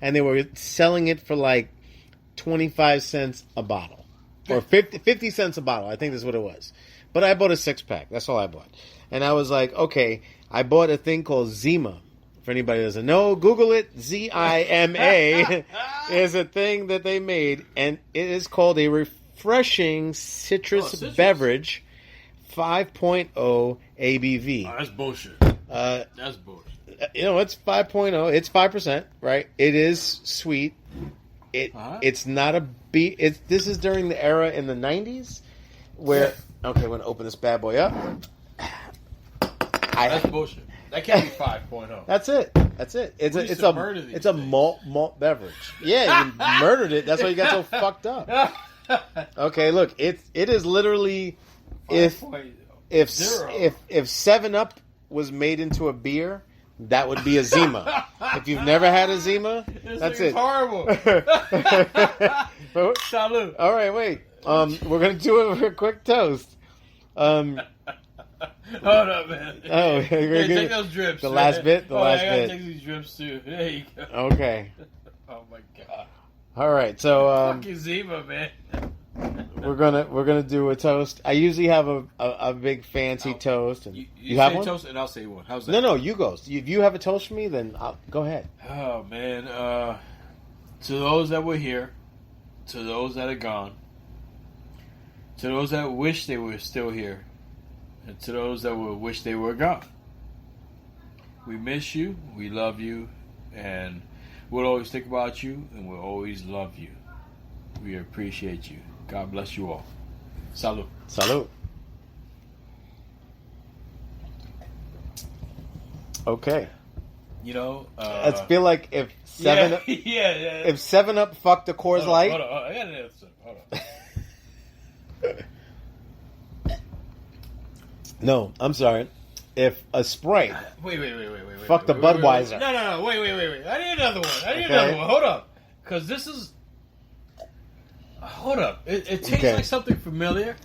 and they were selling it for like 25 cents a bottle. Or 50 cents a bottle. I think that's what it was. But I bought a 6-pack. That's all I bought. And I was like, okay, I bought a thing called Zima. For anybody who doesn't know, Google it. Zima is a thing that they made, and it is called a refreshing citrus beverage, 5.0 ABV. Oh, that's bullshit. That's bullshit. It's 5.0. It's 5%, right? It is sweet. It's not a beer. This is during the era in the 90s where... Okay, I'm going to open this bad boy up. That's bullshit. That can't be 5.0. That's it. It's a malt beverage. Yeah, you murdered it. That's why you got so fucked up. Okay, look, it is literally if 7-Up was made into a beer, that would be a Zima. If you've never had a Zima, that's it. Horrible. Salud. All right, wait. We're gonna do a quick toast. Hold up, man. Oh, hey, take those drips. The last bit. I gotta take these drips too. There you go. Okay. Oh my god. All right, so fucking Zima, man. we're gonna do a toast. I usually have a big fancy toast. And you have say one? Toast, and I'll say one. How's that? No, you go. If you have a toast for me, then go ahead. Oh man, to those that were here, to those that are gone, to those that wish they were still here, and to those that wish they were gone. We miss you, we love you, and we'll always think about you, and we'll always love you. We appreciate you. God bless you all. Salud. Salud. Okay. I feel like if 7-Up, if 7-Up fucked a Coors Light. Hold on. I got an answer. Hold on. No, I'm sorry. If a Sprite Wait. fuck the Budweiser. No. Wait. I need another one. Hold up. Because this is... Hold up. It tastes like something familiar,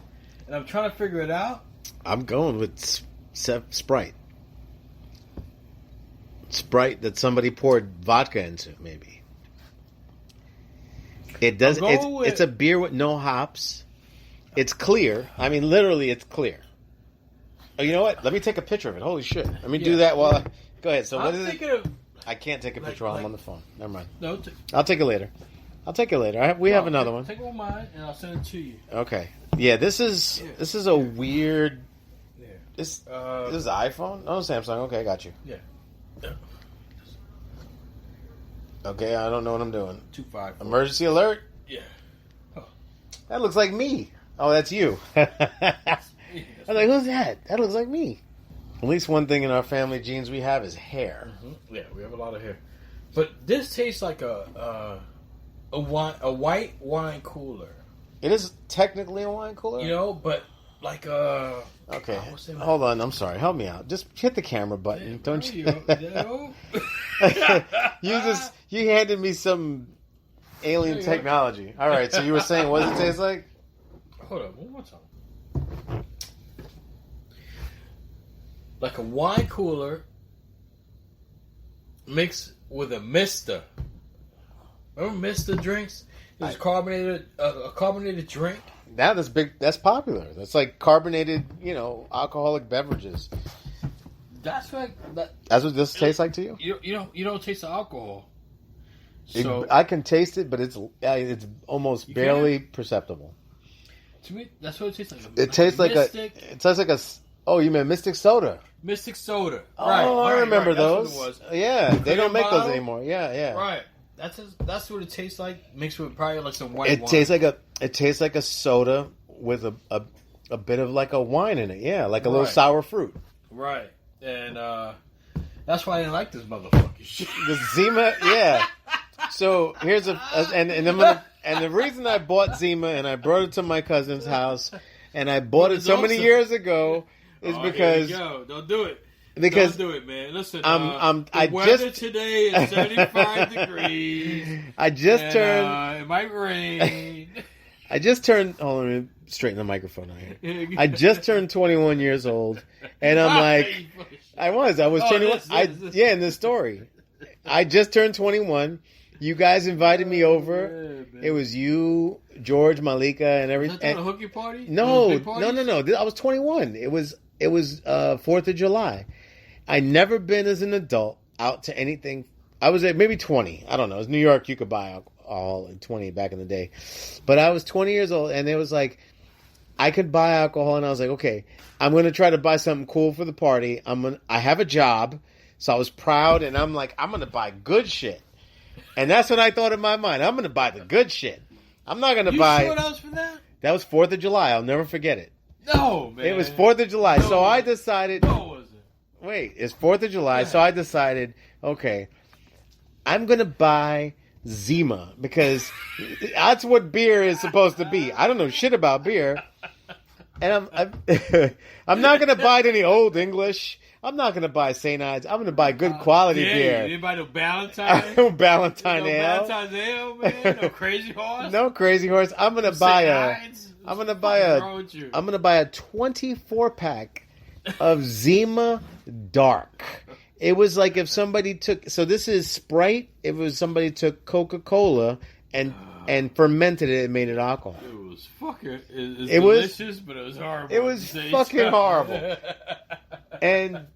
and I'm trying to figure it out. I'm going with Sprite. Sprite that somebody poured vodka into, maybe. It does. It's a beer with no hops. It's clear. I mean, literally, it's clear. Oh, you know what? Let me take a picture of it. Holy shit! Let me do that while. Go ahead. So what is it? I can't take a picture while I'm on the phone. Never mind. No. I'll take it later. We have another one. Take one of mine, and I'll send it to you. Okay. Yeah. This is a weird. Yeah. This is an iPhone. Oh, Samsung. Okay, I got you. Yeah. Okay, I don't know what I'm doing. 254. Emergency alert? Yeah. Oh. That looks like me. Oh, that's you. I was like, who's that? That looks like me. At least one thing in our family genes we have is hair. Mm-hmm. Yeah, we have a lot of hair. But this tastes like a white wine cooler. It is technically a wine cooler? But like a... Okay, hold on. I'm sorry. Help me out. Just hit the camera button. Yeah, don't you? You handed me some alien technology. All right. So you were saying, what does it taste like? Hold on. One more time. Like a wine cooler mixed with a Mister. Remember Mister drinks? It was a carbonated drink. Now that's big. That's popular. That's like carbonated, alcoholic beverages. That's what this tastes like to you. You don't taste the alcohol. So I can taste it, but it's almost barely perceptible. To me, that's what it tastes like. It tastes like It tastes like a. Oh, you meant Mystic Soda. Mystic Soda. Oh, right, I remember those. That's what it was. Yeah, they don't make those anymore. Yeah. Right. That's what it tastes like, mixed with probably like some white wine. It tastes like a soda with a bit of like a wine in it. Yeah, like a little sour fruit. Right, and that's why I didn't like this motherfucking shit. The Zima, yeah. So here's and the reason I bought Zima and I brought it to my cousin's house and I bought it so many years ago is because here we go. Don't do it. Because don't do it, man. Listen, the weather today is 75 degrees. I just turned. It might rain. I just turned. Hold on, let me straighten the microphone out here. I just turned 21 years old, and I'm like, I was 21. In this story, I just turned 21, You guys invited me over. Yeah, It was you, George, Malika, and everything. Was that the hooky party? No, Those big parties? no. I was 21. It was 4th of July. I never been as an adult out to anything. I was at maybe 20. I don't know. It was New York. You could buy alcohol at 20 back in the day. But I was 20 years old, and it was like, I could buy alcohol, and I was like, okay, I'm going to try to buy something cool for the party. I have a job, so I was proud, and I'm like, I'm going to buy good shit. And that's what I thought in my mind. I'm going to buy the good shit. I'm not going to buy... You sure that was for that? That was 4th of July. I'll never forget it. No, man. It was 4th of July. No, so I decided... No, it wasn't. Wait, it's 4th of July. Yeah. So I decided, okay, I'm going to buy Zima because that's what beer is supposed to be. I don't know shit about beer. And I'm not going to buy any Old English. I'm not going to buy St. Ides. I'm going to buy good quality beer. Anybody know Ballantine? Ballantine Ale. Ballantine Ale, man. No Crazy Horse. No Crazy Horse. I'm going to buy I'm going to buy a 24 pack of Zima Dark. It was like if somebody took, so this is Sprite. It was somebody took Coca-Cola and fermented it and made it alcohol. It was fucking. It was delicious, but it was horrible. It was fucking horrible. And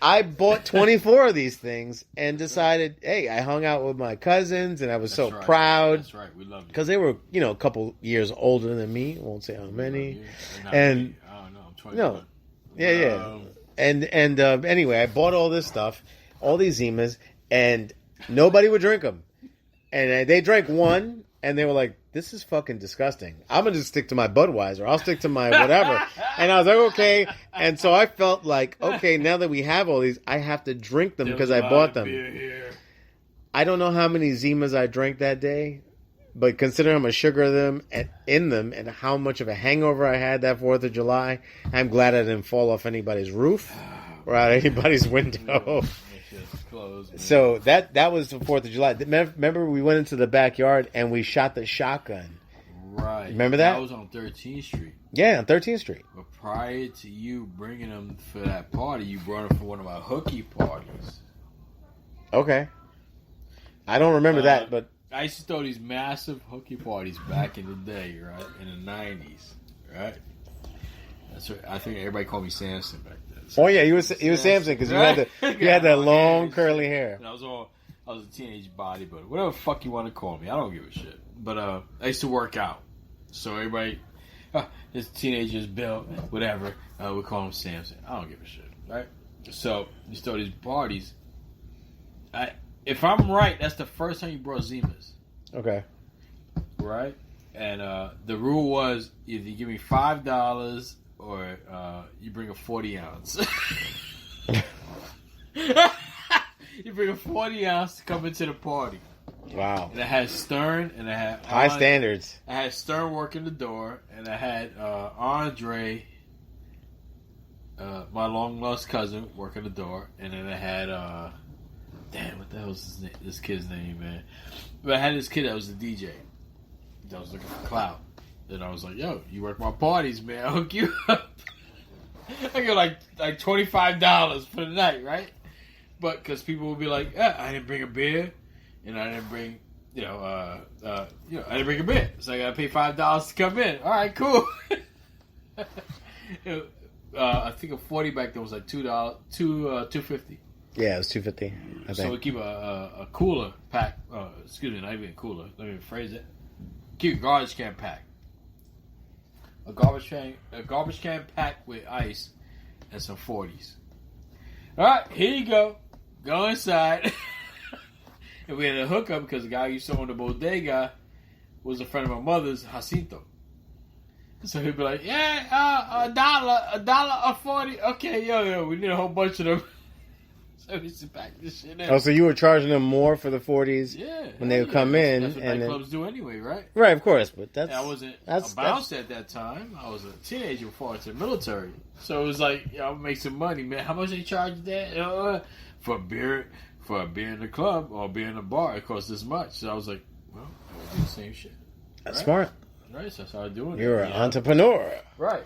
I bought 24 of these things and decided, hey, I hung out with my cousins and I was so proud. That's right. We loved it. Because they were, a couple years older than me. Won't say how many. And I don't know. I'm 21. No. Yeah. And anyway, I bought all this stuff, all these Zimas, and nobody would drink them. And they drank one, and they were like, this is fucking disgusting. I'm going to just stick to my Budweiser. I'll stick to my whatever. And I was like, okay. And so I felt like, okay, now that we have all these, I have to drink them because I bought them. I don't know how many Zimas I drank that day, but considering how much sugar in them and how much of a hangover I had that 4th of July, I'm glad I didn't fall off anybody's roof or out anybody's window. So that was the 4th of July. Remember, we went into the backyard and we shot the shotgun. Right. Remember that? That was on 13th Street. Yeah, on 13th Street. But prior to you bringing them for that party, you brought them for one of our hooky parties. Okay. I don't remember that, but... I used to throw these massive hooky parties back in the day, right? In the 90s, right? That's what, I think everybody called me Samson back then. So, he was Samson because you had that long curly hair. And I was a teenage bodybuilder, whatever the fuck you want to call me. I don't give a shit. But I used to work out, so everybody, this teenagers, Bill, whatever, we call him Samson. I don't give a shit, right? So you throw these parties. If I'm right, that's the first time you brought Zimas. Okay. Right? And the rule was either you give me $5 or you bring a 40 ounce. You bring a 40 ounce to come into the party. Wow. And it had Stern and it had high standards. I had Stern working the door and I had Andre, my long lost cousin, working the door, and then I had damn, what the hell was this kid's name, man? But I had this kid that was the DJ. That was looking for clout. Then I was like, yo, you work my parties, man. I'll hook you up. I get like $25 for the night, right? But because people would be like, yeah, I didn't bring a beer, and I didn't bring, I didn't bring a beer, so I gotta pay $5 to come in. All right, cool. I think a 40 back then was like $2.50. Yeah, it was $2.50. I think. So we keep a cooler pack. Excuse me, not even a cooler. Let me rephrase it. Keep a garbage can pack. A garbage can packed with ice and some 40s. All right, here you go. Go inside. And we had a hookup because the guy who used to own the bodega was a friend of my mother's, Jacinto. So he'd be like, yeah, $1 or 40. Okay, yo, we need a whole bunch of them. So we used to pack this shit in. Oh, so you were charging them more for the 40s when they would come in. That's what nightclubs do anyway, right? Right, of course. But I wasn't a bouncer at that time. I was a teenager before I went to the military. So it was like, I'll make some money, man. How much they charge that? For a beer in the club or beer in the bar, it costs this much. So I was like, well, I would do the same shit. That's smart. Right, so I started doing it. You're an entrepreneur. Right.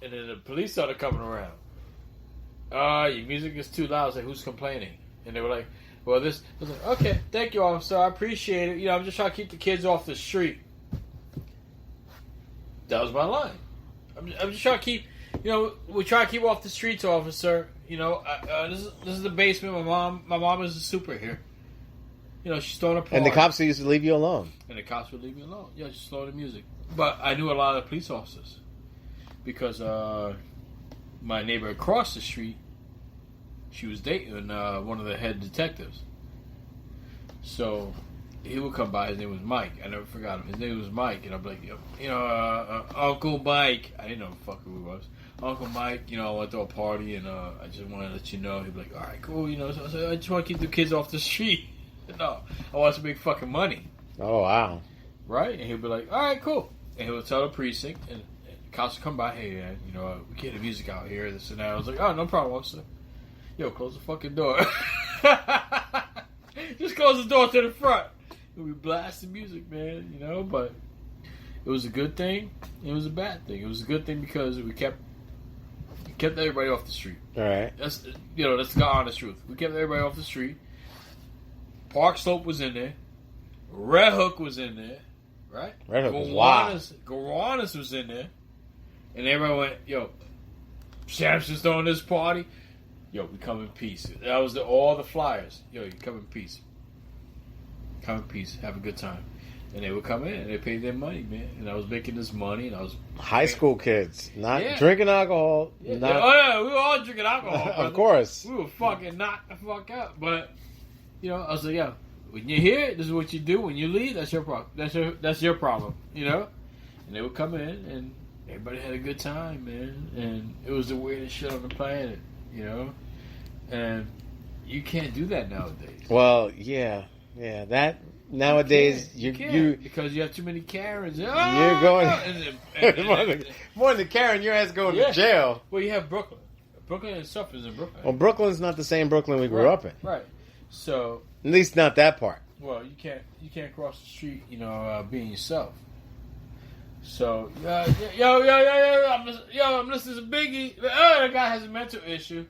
And then the police started coming around. Your music is too loud. I was like, who's complaining? And they were like, Well, this I was like, okay, thank you, officer. I appreciate it. I'm just trying to keep the kids off the street. That was my line. I'm just trying to keep, we try to keep off the streets, officer. This is the basement. My mom is a super here. She's throwing a party. And the cops used to leave you alone. And the cops would leave me alone. Yeah, just slow the music. But I knew a lot of police officers because my neighbor across the street, she was dating one of the head detectives. So he would come by. His name was Mike. I never forgot him. His name was Mike, and I'd be like, Uncle Mike. I didn't know who the fuck he was. Uncle Mike, I went to a party, and I just want to let you know. He'd be like, all right, cool. So I just want to keep the kids off the street. No, I want to make fucking money. Oh, wow. Right? And he'd be like, all right, cool. And he would tell the precinct, and the cops would come by, hey, man, we get the music out here, this and that. I was like, oh, no problem, officer. Yo, close the fucking door. Just close the door to the front. And we blast the music, man, but it was a good thing. It was a bad thing. It was a good thing because we kept everybody off the street. All right. That's the honest truth. We kept everybody off the street. Park Slope was in there. Red Hook was in there, right? Red Hook was wild. Gowanus was in there. And everybody went, yo, Samson's throwing this party. Yo, we come in peace. That was all the flyers. Yo, you come in peace. Come in peace. Have a good time. And they would come in and they paid their money, man. And I was making this money and I was... High school kids. Not drinking alcohol. Yeah. We were all drinking alcohol. Of course. We were fucking knocked the fuck out. But... I was like, yo, when you're here, this is what you do. When you leave, that's your problem. That's your problem, And they would come in, and everybody had a good time, man. And it was the weirdest shit on the planet, And you can't do that nowadays. Well, yeah. That nowadays you can't because you have too many Karens. You're going more than Karen. Your ass going to jail. Well, you have Brooklyn. Brooklyn suffers in Brooklyn. Well, Brooklyn's not the same Brooklyn we grew up in. Right. So at least not that part. Well, you can't cross the street, being yourself. So I'm listening to Biggie. That guy has a mental issue.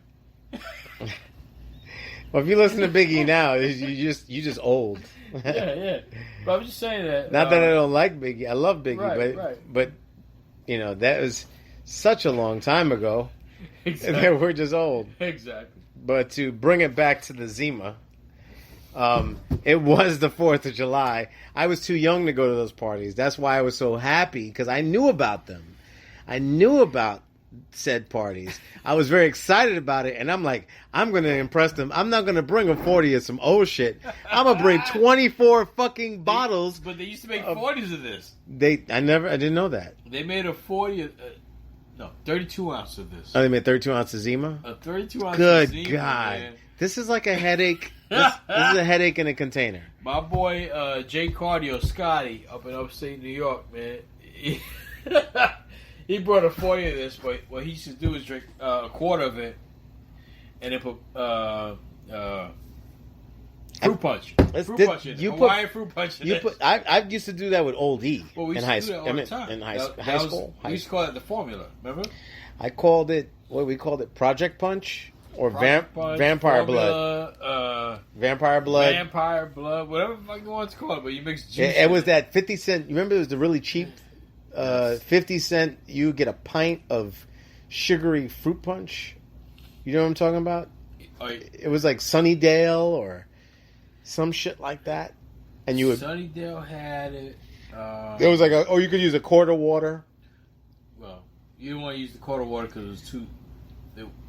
Well, if you listen to Biggie now, you just old. Yeah. But I'm just saying that. Not that I don't like Biggie. I love Biggie, right. but that was such a long time ago. Exactly. And we're just old. Exactly. But to bring it back to the Zima. It was the 4th of July. I was too young to go to those parties. That's why I was so happy, because I knew about them. I knew about said parties. I was very excited about it, and I'm like, I'm going to impress them. I'm not going to bring a 40 of some old shit. I'm going to bring 24 fucking bottles. But they used to make 40s of this. I didn't know that. They made a 40, 32 ounce of this. Oh, they made 32 ounces of Zima? A 32 ounce Good of Zima, God. man. This is like a headache. This is a headache in a container. My boy Jay Cardio, Scotty, up in upstate New York, man. He brought a 40 of this, but what he used to do is drink a quarter of it and then put fruit punch. Hawaiian fruit punch in it. I used to do that with Old E we in used high to do school. that all the time. In high school. We used to call it the formula, remember? I called it, we called it Project Punch or Punch, Vampire formula, Blood. Vampire Blood. Vampire Blood, whatever the fuck you want to call it, but you mix juice. It was that 50 cent, you remember it was the really cheap 50 cent, you get a pint of sugary fruit punch? You know what I'm talking about? It was like Sunnydale or some shit like that. And you would... Sunnydale had it. It was like you could use a quart of water. Well, you didn't want to use the quart of water because it was too...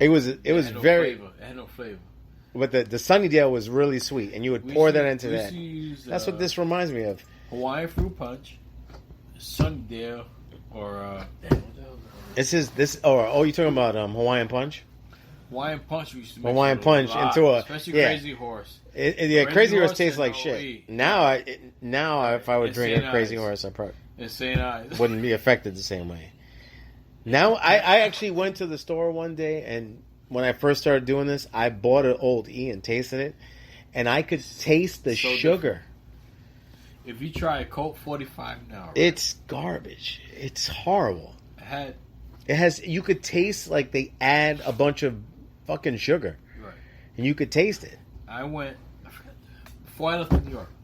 It was very... Flavor. It had no flavor. But the Sunnydale was really sweet, and you would pour that into that. That's what this reminds me of. Hawaiian fruit punch, Sunnydale, or This is this. Oh, you talking about Hawaiian punch? Hawaiian punch. We used to make Hawaiian punch into a especially Crazy Horse. Crazy Horse tastes like shit. Now, if I would drink a Crazy Horse, I probably wouldn't be affected the same way. Now, I actually went to the store one day, and when I first started doing this, I bought an Old E and tasted it, and I could taste the sugar. Different. If you try a Colt 45 now, right? It's garbage. It's horrible. It has. You could taste like they add a bunch of fucking sugar, right? And you could taste it. I Before I left for New York.